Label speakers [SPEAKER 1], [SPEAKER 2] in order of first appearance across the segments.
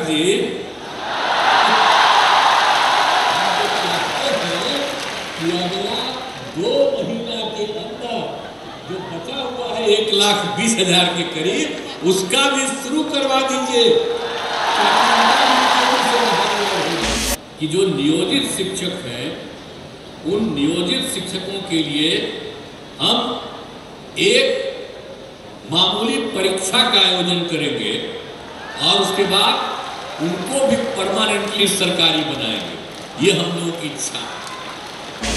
[SPEAKER 1] जी, अगला 2 महीना के अंदर जो बचा हुआ है 1,20,000 के करीब, उसका भी शुरू करवा दीजिए कि जो नियोजित शिक्षक हैं, उन नियोजित शिक्षकों के लिए हम एक मामूली परीक्षा का आयोजन करेंगे और उसके बाद उनको भी परमानेंटली सरकारी बनाएंगे। ये हम लोगों की इच्छा है।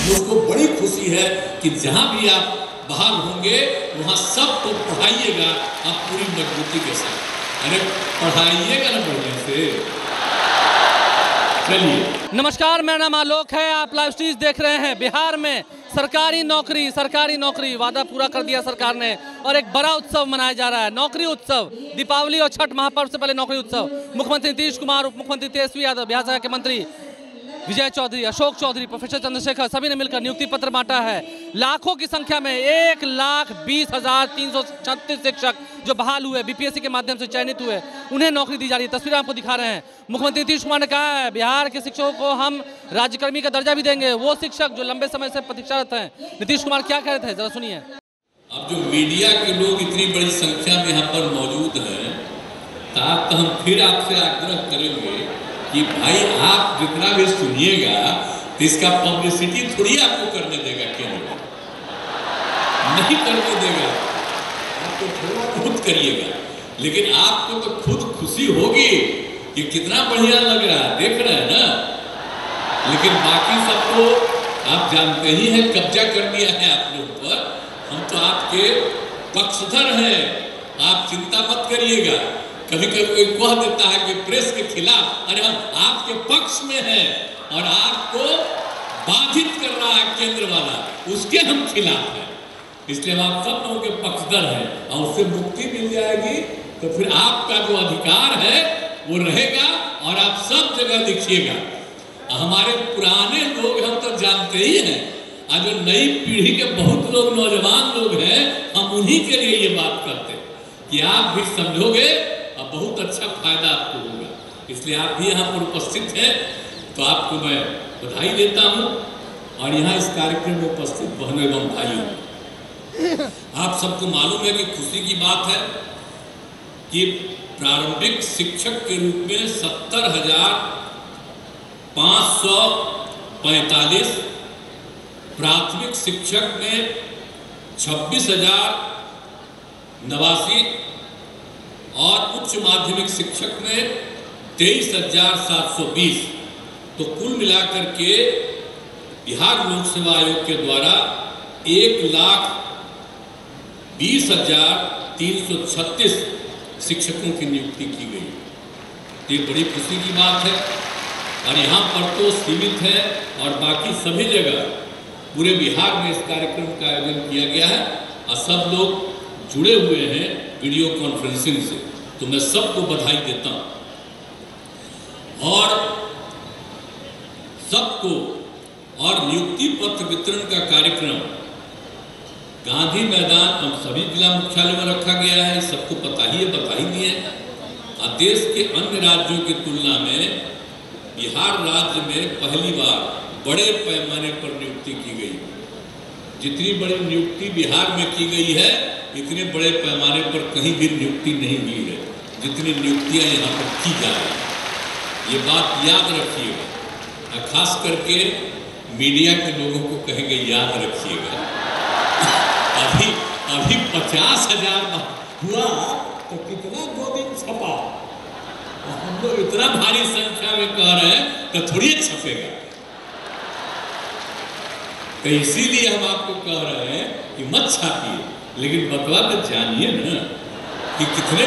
[SPEAKER 1] मुझको बड़ी खुशी है कि जहां भी आप बाहर होंगे वहां सबको पढ़ाइएगा आप पूरी मजबूती के साथ। अरे पढ़ाइएगा ना बढ़िया से। चलिए,
[SPEAKER 2] नमस्कार, मेरा नाम आलोक है। आप लाइव स्ट्रीम देख रहे हैं। बिहार में सरकारी नौकरी वादा पूरा कर दिया सरकार ने और एक बड़ा उत्सव मनाया जा रहा है, नौकरी उत्सव। दीपावली और छठ महापर्व से पहले नौकरी उत्सव। मुख्यमंत्री नीतीश कुमार, उप मुख्यमंत्री तेजस्वी यादव, बिहार सरकार के मंत्री विजय चौधरी, अशोक चौधरी, प्रोफेसर चंद्रशेखर, सभी ने मिलकर नियुक्ति पत्र बांटा है। लाखों की संख्या में 1,20,336 शिक्षक जो बहाल हुए, बीपीएससी के माध्यम से चयनित हुए, उन्हें नौकरी दी जा रही है। तस्वीरें आपको दिखा रहे हैं। मुख्यमंत्री नीतीश कुमार ने कहा है बिहार के शिक्षकों को हम राज्यकर्मी का दर्जा भी देंगे, वो शिक्षक जो लंबे समय से प्रतीक्षारत हैं। नीतीश कुमार क्या कह रहे थे, जरा सुनिए।
[SPEAKER 1] अब जो मीडिया के लोग इतनी बड़ी संख्या में यहाँ पर मौजूद हैं, तो हम फिर आपसे आग्रह करेंगे कि भाई आप जितना भी सुनिएगा तो इसका पब्लिसिटी थोड़ी आपको करने देगा, केंद्र नहीं करने देगा। आपको थोड़ा खुद करिएगा, लेकिन आपको तो खुद खुशी होगी कि कितना बढ़िया लग रहा है, देख रहे हैं ना। लेकिन बाकी सबको आप जानते ही हैं, कब्जा कर लिया है आप लोग पर। हम तो आपके पक्षधर हैं, आप चिंता मत करिएगा। कभी कभी कोई कह देता है कि प्रेस के खिलाफ, अरे हम आपके पक्ष में हैं और आपको बाधित कर रहा है केंद्र वाला, उसके हम खिलाफ हैं। इसलिए हम आप सब लोगों के पक्षधर हैं और उससे मुक्ति मिल जाएगी तो फिर आपका जो अधिकार है वो रहेगा और आप सब जगह दिखिएगा। हमारे पुराने लोग हम तो जानते ही हैं, आज जो नई पीढ़ी के बहुत लोग नौजवान लोग हैं, हम उन्हीं के लिए ये बात करते हैं कि आप भी समझोगे और बहुत अच्छा फायदा आपको होगा। इसलिए आप भी यहाँ पर उपस्थित हैं तो आपको मैं बधाई देता हूँ। और यहाँ इस कार्यक्रम में उपस्थित बहनों एवं भाइयों, आप सबको मालूम है कि खुशी की बात है कि प्रारंभिक शिक्षक के रूप में 70,545, प्राथमिक शिक्षक में 26,089 और उच्च माध्यमिक शिक्षक में 23,720। तो कुल मिलाकर के बिहार लोक सेवा आयोग के द्वारा 1,20,336 शिक्षकों की नियुक्ति की गई। ये बड़ी खुशी की बात है। और यहाँ पर तो सीमित है और बाकी सभी जगह पूरे बिहार में इस कार्यक्रम का आयोजन किया गया है और सब लोग जुड़े हुए हैं वीडियो कॉन्फ्रेंसिंग से। तो मैं सबको बधाई देता हूँ और सबको। और नियुक्ति पत्र वितरण का कार्यक्रम गांधी मैदान हम सभी जिला मुख्यालय में रखा गया है, सबको पता ही है, बता ही दिए। और देश के अन्य राज्यों की तुलना में बिहार राज्य में पहली बार बड़े पैमाने पर नियुक्ति की गई। जितनी बड़ी नियुक्ति बिहार में की गई है, इतने बड़े पैमाने पर कहीं भी नियुक्ति नहीं हुई है जितनी नियुक्तियां यहाँ पर की जा रही हैं। ये बात याद रखिएगा, खास करके मीडिया के लोगों को कहेंगे याद रखिएगा। अभी 50,000 हुआ तो कितना 2 दिन छपा, हम लोग इतना भारी संख्या में कह रहे हैं तो थोड़ी छपेगा। तो इसीलिए हम आपको कह रहे हैं कि मत छापिए, लेकिन बतवा तो जानिए ना कि कितने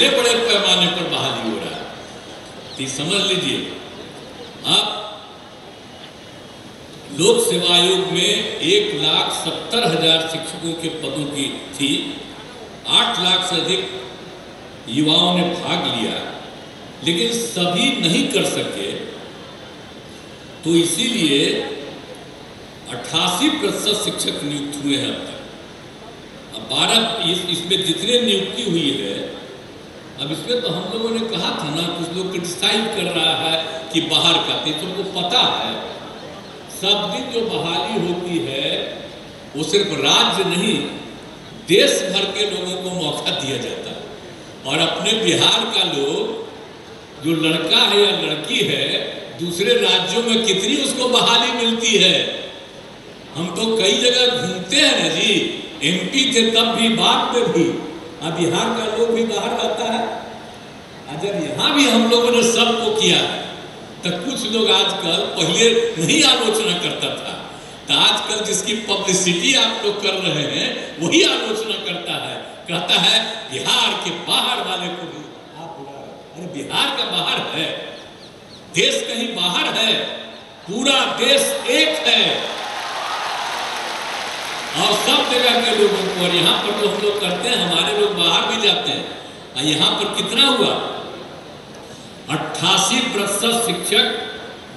[SPEAKER 1] बड़े पैमाने पर बहाली हो रहा है। तो समझ लीजिए, आप लोक सेवा आयोग में 1,70,000 शिक्षकों के पदों की थी। 8 लाख से अधिक युवाओं ने भाग लिया, लेकिन सभी नहीं कर सके। तो इसीलिए 88% शिक्षक नियुक्त हुए हैं अब तक। अब 12 इसमें जितने नियुक्ति हुई है अब इसमें तो हम लोगों ने कहा था ना, कुछ लोग क्रिटिसाइज कर रहा है कि बाहर का, तो तुमको पता है सब दिन जो बहाली होती है वो सिर्फ राज्य नहीं, देश भर के लोगों को मौका दिया जाता है। और अपने बिहार का लोग जो लड़का है या लड़की है, दूसरे राज्यों में कितनी उसको बहाली मिलती है। हम तो कई जगह घूमते हैं ना जी, MP थे तब भी, बाद में भी, अब बिहार का लोग भी बाहर रहता है। जब यहाँ भी हम लोगों ने सबको किया तो कुछ लोग आजकल, पहले नहीं आलोचना करता था, तो आजकल जिसकी पब्लिसिटी आप लोग कर रहे हैं वही आलोचना करता है, कहता है बिहार के बाहर वाले को भी आप बुला रहे। अरे बिहार का बाहर है, देश कहीं बाहर है, पूरा देश एक है और सब जगह के लोगों को। और यहाँ पर तो हम लोग करते हैं, हमारे लोग बाहर भी जाते हैं। यहाँ पर कितना हुआ, 88% शिक्षक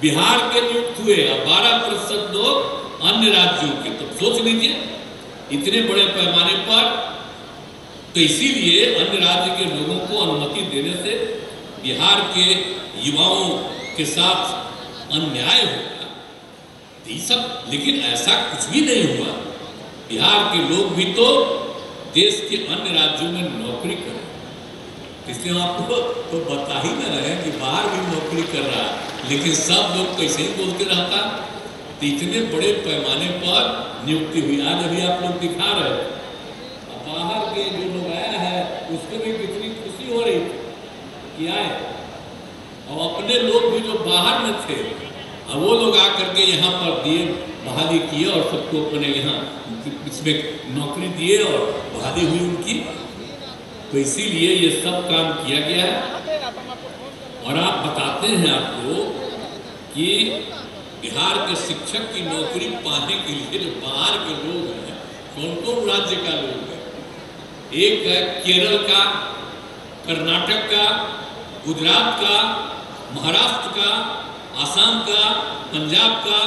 [SPEAKER 1] बिहार के नियुक्त हुए और 12% लोग अन्य राज्यों के। तो सोच लीजिए इतने बड़े पैमाने पर। तो इसीलिए अन्य राज्य के लोगों को अनुमति देने से बिहार के युवाओं के साथ अन्याय होगा, ये सब। लेकिन ऐसा कुछ भी नहीं हुआ। बिहार के लोग भी तो देश के अन्य राज्यों में नौकरी कर रहे हैं, इसलिए हम आपको तो बता ही न रहे कि बाहर भी नौकरी कर रहा है, लेकिन सब लोग कैसे ही बोलते रहता। तो इतने बड़े पैमाने पर नियुक्ति हुई। आज अभी आप लोग दिखा रहे हैं, बाहर के जो लोग आया है उसको भी कितनी खुशी हो रही कि आए, और अपने लोग भी जो बाहर में थे और वो लोग आकर के यहाँ पर दिए, बहाली किए और सबको अपने यहाँ इसमें नौकरी दिए और बहाली हुई उनकी। तो इसीलिए ये सब काम किया गया है। और आप बताते हैं आपको कि बिहार के शिक्षक की नौकरी पाने के लिए जो बाहर के लोग हैं, कौन कौन राज्य का लोग है, एक है केरल का, कर्नाटक का, गुजरात का, महाराष्ट्र का, आसाम का, पंजाब का,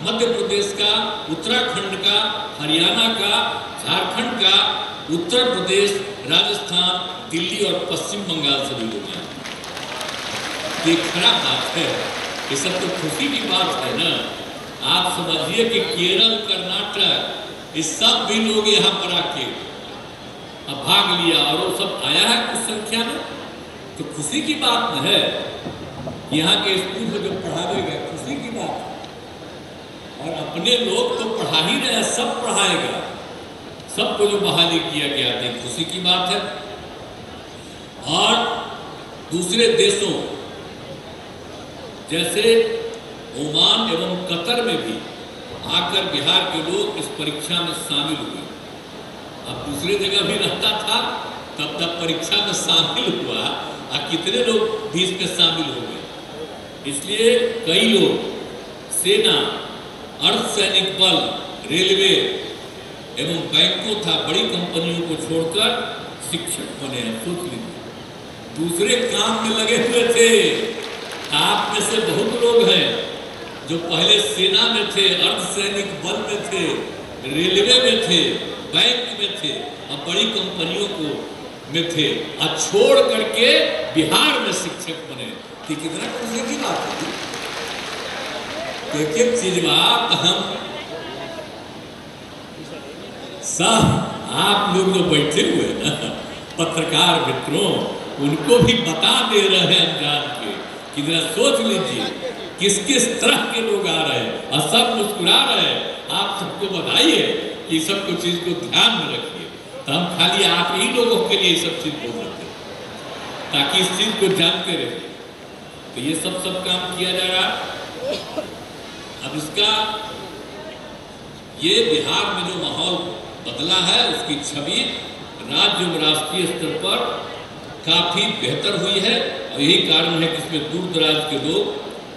[SPEAKER 1] मध्य प्रदेश का, उत्तराखंड का, हरियाणा का, झारखंड का, उत्तर प्रदेश, राजस्थान, दिल्ली और पश्चिम बंगाल से भी लोग हैं। ये खराब बात है, ये सब तो खुशी की बात है ना। आप समझिए कि केरल, कर्नाटक, इस सब भी लोग यहाँ पर आके अब भाग लिया और वो सब आया है कुछ संख्या में, तो खुशी की बात न है। यहाँ के स्कूल में जो पढ़ावे गए, खुशी की बात है। और अपने लोग तो पढ़ा ही रहे, सब पढ़ाएगा, सबको जो बहाली किया गया था, खुशी की बात है। और दूसरे देशों जैसे ओमान एवं कतर में भी आकर बिहार के लोग इस परीक्षा में शामिल हुए। अब दूसरे जगह भी रहता था, तब परीक्षा में शामिल हुआ और कितने लोग भी इसमें शामिल हो गए। इसलिए कई लोग सेना, अर्धसैनिक बल, रेलवे एवं बैंकों था बड़ी कंपनियों को छोड़कर शिक्षक बने हैं। सोच लीजिए, दूसरे काम में लगे हुए थे। आप में से बहुत लोग हैं जो पहले सेना में थे, अर्धसैनिक बल में थे, रेलवे में थे, बैंक में थे और बड़ी कंपनियों को में थे, और छोड़ करके बिहार में शिक्षक बने। कि कितना खुशी की बात है। एक एक चीज बात हम सब आप लोग जो बैठे हुए ना पत्रकार मित्रों, उनको भी बता दे रहे हैं अनजान के कि जरा सोच लीजिए किस किस तरह के लोग आ रहे हैं और सब मुस्कुरा रहे हैं। आप सबको बताइए कि सब कुछ चीज को ध्यान में रखिए। तो हम खाली आप ही लोगों के लिए सब चीज बोल सकते हैं ताकि इस चीज को जानते रहे। तो ये सब काम किया जा रहा। अब इसका ये बिहार में जो माहौल बदला है उसकी छवि राज्य और राष्ट्रीय स्तर पर काफी बेहतर हुई है और यही कारण है कि इसमें दूर दराज के लोग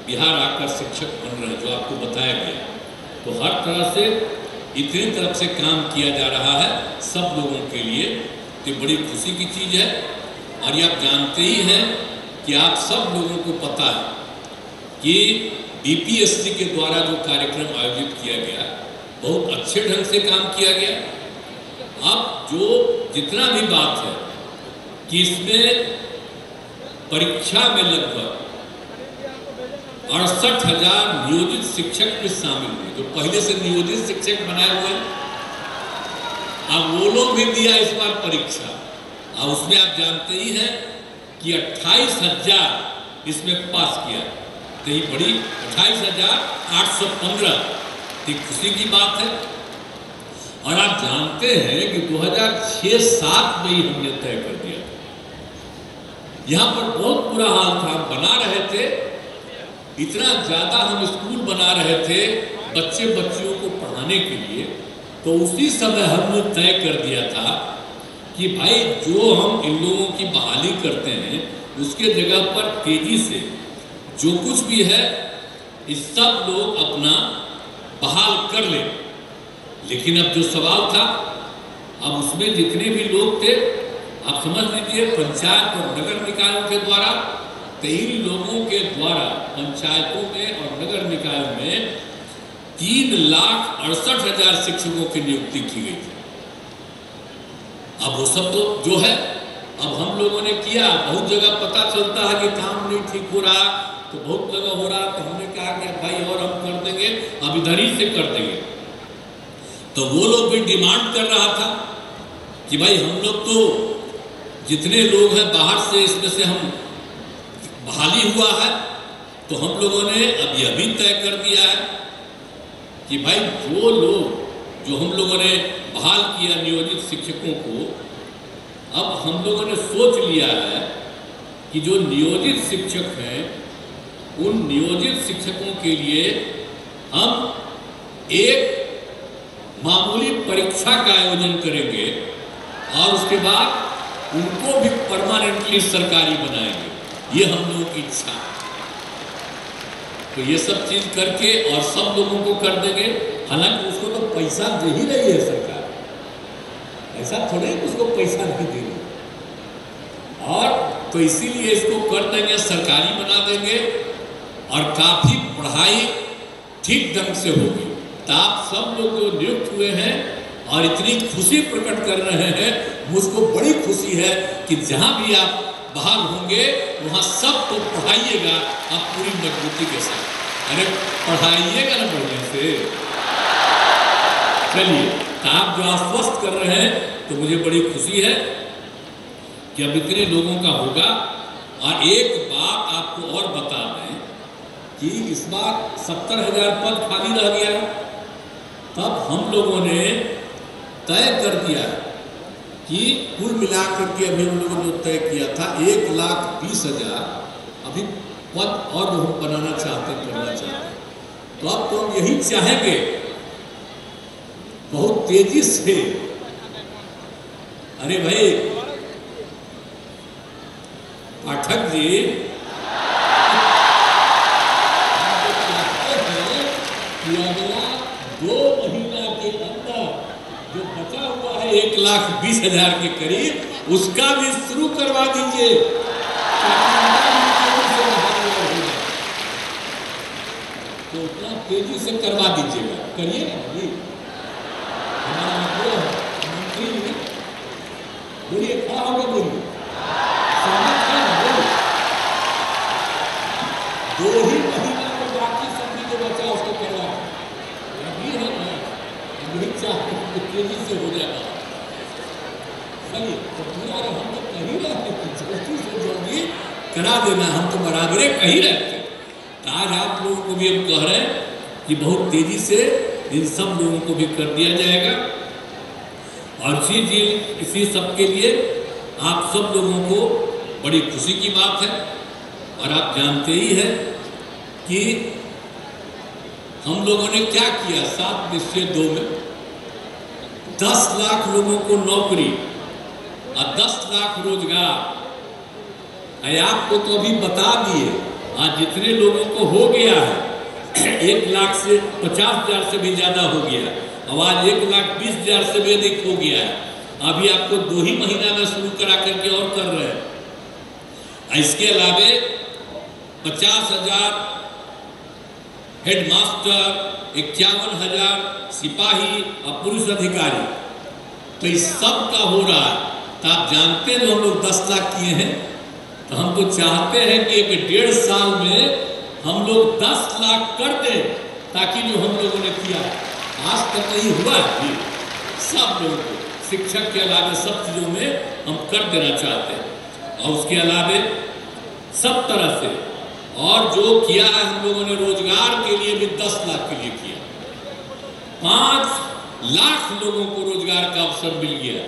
[SPEAKER 1] बिहार आकर शिक्षक बन रहे हैं, जो आपको बताया गया। तो हर तरह से इतनी तरफ से काम किया जा रहा है सब लोगों के लिए, तो बड़ी खुशी की चीज़ है। और ये आप जानते ही हैं कि आप सब लोगों को पता है कि BPSC के द्वारा जो कार्यक्रम आयोजित किया गया बहुत अच्छे ढंग से काम किया गया। अब जो जितना भी बात है कि इसमें परीक्षा में लगभग 68,000 नियोजित शिक्षक भी शामिल हुए, जो पहले से नियोजित शिक्षक बनाए हुए हैं। अब वो लोग भी दिया इस बार परीक्षा, और उसमें आप जानते ही हैं कि 28,000 इसमें पास किया। तो ये बड़ी 28,815 खुशी की बात है। और आप जानते हैं कि 2006-07 में ही हमने तय कर दिया था। यहाँ पर बहुत बुरा हाल था, हम बना रहे थे, इतना ज़्यादा हम स्कूल बना रहे थे बच्चे बच्चियों को पढ़ाने के लिए। तो उसी समय हमने तय कर दिया था कि भाई जो हम इन लोगों की बहाली करते हैं उसके जगह पर तेजी से जो कुछ भी है इस सब लोग अपना बहाल कर ले। लेकिन अब जो सवाल था, अब उसमें जितने भी लोग थे, आप समझ लीजिए पंचायत और नगर निकायों के द्वारा 23 लोगों के द्वारा पंचायतों में और नगर निकायों में 3,68,000 शिक्षकों की नियुक्ति की गई थी। अब वो सब तो जो है अब हम लोगों ने किया, बहुत जगह पता चलता है कि काम नहीं ठीक हो रहा, तो बहुत जगह हो रहा, तो हमने कहा कि भाई और हम कर देंगे, अब इधर ही से कर देंगे। तो वो लोग भी डिमांड कर रहा था कि भाई हम लोग तो जितने लोग हैं बाहर से, इसमें से हम बहाली हुआ है, तो हम लोगों ने अब यह भी तय कर दिया है कि भाई वो लोग जो हम लोगों ने बहाल किया नियोजित शिक्षकों को, अब हम लोगों ने सोच लिया है कि जो नियोजित शिक्षक हैं उन नियोजित शिक्षकों के लिए हम एक मामूली परीक्षा का आयोजन करेंगे और उसके बाद उनको भी परमानेंटली सरकारी बनाएंगे। ये हम लोगों की इच्छा है। तो ये सब चीज करके और सब लोगों को कर देंगे। हालांकि उसको तो पैसा दे ही रही है सरकार, ऐसा थोड़े उसको पैसा नहीं दे रही, और तो इसीलिए इसको कर देंगे, सरकारी बना देंगे और काफी पढ़ाई ठीक ढंग से होगी। तो आप सब लोग जो नियुक्त हुए हैं और इतनी खुशी प्रकट कर रहे हैं, मुझको बड़ी खुशी है कि जहां भी आप बाहर होंगे वहां सबको पढ़ाइएगा आप पूरी मजबूती के साथ। अरे पढ़ाइएगा ना बढ़िया से। चलिए, तो आप जो आश्वस्त कर रहे हैं तो मुझे बड़ी खुशी है कि अब इतने लोगों का होगा। और एक बात आपको और बता दें कि इस बार 70,000 पद खाली रह गया। तब हम लोगों ने तय कर दिया कि कुल मिलाकर के अभी हम लोगों ने तय किया था 1,20,000 अभी पद और जो हम बनाना चाहते हैं, करना चाहते हैं। तो अब तो हम यही चाहेंगे बहुत तेजी से। अरे भाई पाठक जी, अगला 2 महीना के अंदर जो बचा हुआ है 1,20,000 के करीब, उसका भी शुरू करवा दीजिए। तो उतना तेजी से करवा दीजिएगा, करिए ना। हमारा मंत्री बोलिए, क्या होगा बोलिए, 2 ही महीना में बाकी सभी जो बचा उसको करवा अभी है ना, यही चाहते हैं कि तेजी से हो जाएगा। चलिए, तो पूरा हम तो कहीं रहते थे, जल्दी से जल्दी करा देना, हम तो बराबरे कहीं रहते। आज आप लोगों को भी हम कह रहे हैं कि बहुत तेजी से इन सब लोगों को भी कर दिया जाएगा। और इसी सब के लिए आप सब लोगों को बड़ी खुशी की बात है। और आप जानते ही हैं कि हम लोगों ने क्या किया 7/2 में 10 लाख लोगों को नौकरी और 10 लाख रोजगार। आपको तो अभी बता दिए, आज जितने लोगों को हो गया है 1,50,000 से भी ज्यादा हो गया। अब आज 1,20,000 से भी अधिक हो गया है। अभी आपको 2 ही महीना में शुरू करा करके और कर रहे हैं। इसके अलावे 50,000 हेडमास्टर, 51,000 सिपाही और पुलिस अधिकारी, तो इस सब का हो रहा है। तो आप जानते हैं जो हम लोग 10 लाख किए हैं, तो हम तो चाहते हैं कि 1.5 साल में हम लोग 10 लाख कर दें, ताकि जो हम लोगों ने किया आज तक नहीं हुआ है, सब लोगों को शिक्षक के अलावे सब चीज़ों में हम कर देना चाहते हैं। और उसके अलावे सब तरह से और जो किया है हम लोगों ने रोजगार के लिए भी 10 लाख के लिए किया, 5 लाख लोगों को रोजगार का अवसर मिल गया,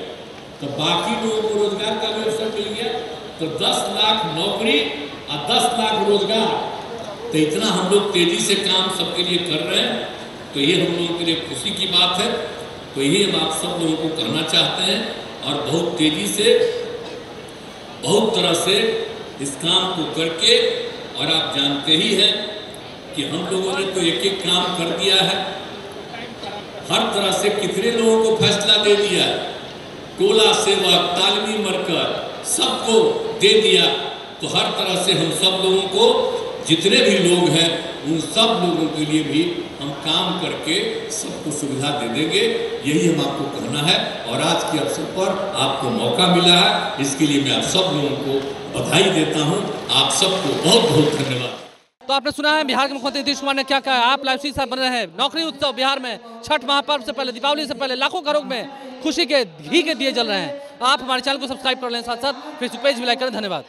[SPEAKER 1] तो बाकी लोगों को रोजगार का भी अवसर मिल गया, तो 10 लाख नौकरी और 10 लाख रोजगार। तो इतना हम लोग तेजी से काम सबके लिए कर रहे हैं, तो ये हम लोगों के लिए खुशी की बात है। तो ये हम आप सब लोगों को करना चाहते हैं और बहुत तेजी से बहुत तरह से इस काम को करके, और आप जानते ही हैं कि हम लोगों ने तो एक एक काम कर दिया है, हर तरह से कितने लोगों को फैसला दे दिया, टोला सेवक तालमी मरकर सबको दे दिया। तो हर तरह से हम सब लोगों को जितने भी लोग हैं उन सब लोगों के लिए भी हम काम करके सबको सुविधा दे देंगे, यही हम आपको कहना है। और आज के अवसर पर आपको मौका मिला है, इसके लिए मैं आप सब लोगों को बधाई देता हूं। आप सबको बहुत बहुत धन्यवाद।
[SPEAKER 2] तो आपने सुना है बिहार के मुख्यमंत्री नीतीश कुमार ने क्या कहा। आप लाइव स्ट्रीम बन रहे हैं। नौकरी उत्सव बिहार में छठ महापर्व से पहले, दीपावली से पहले लाखों घरों में खुशी के घी के दिए जल रहे हैं। आप हमारे चैनल को सब्सक्राइब कर लें, साथ साथ फेसबुक पेज भी लाइक करें। धन्यवाद।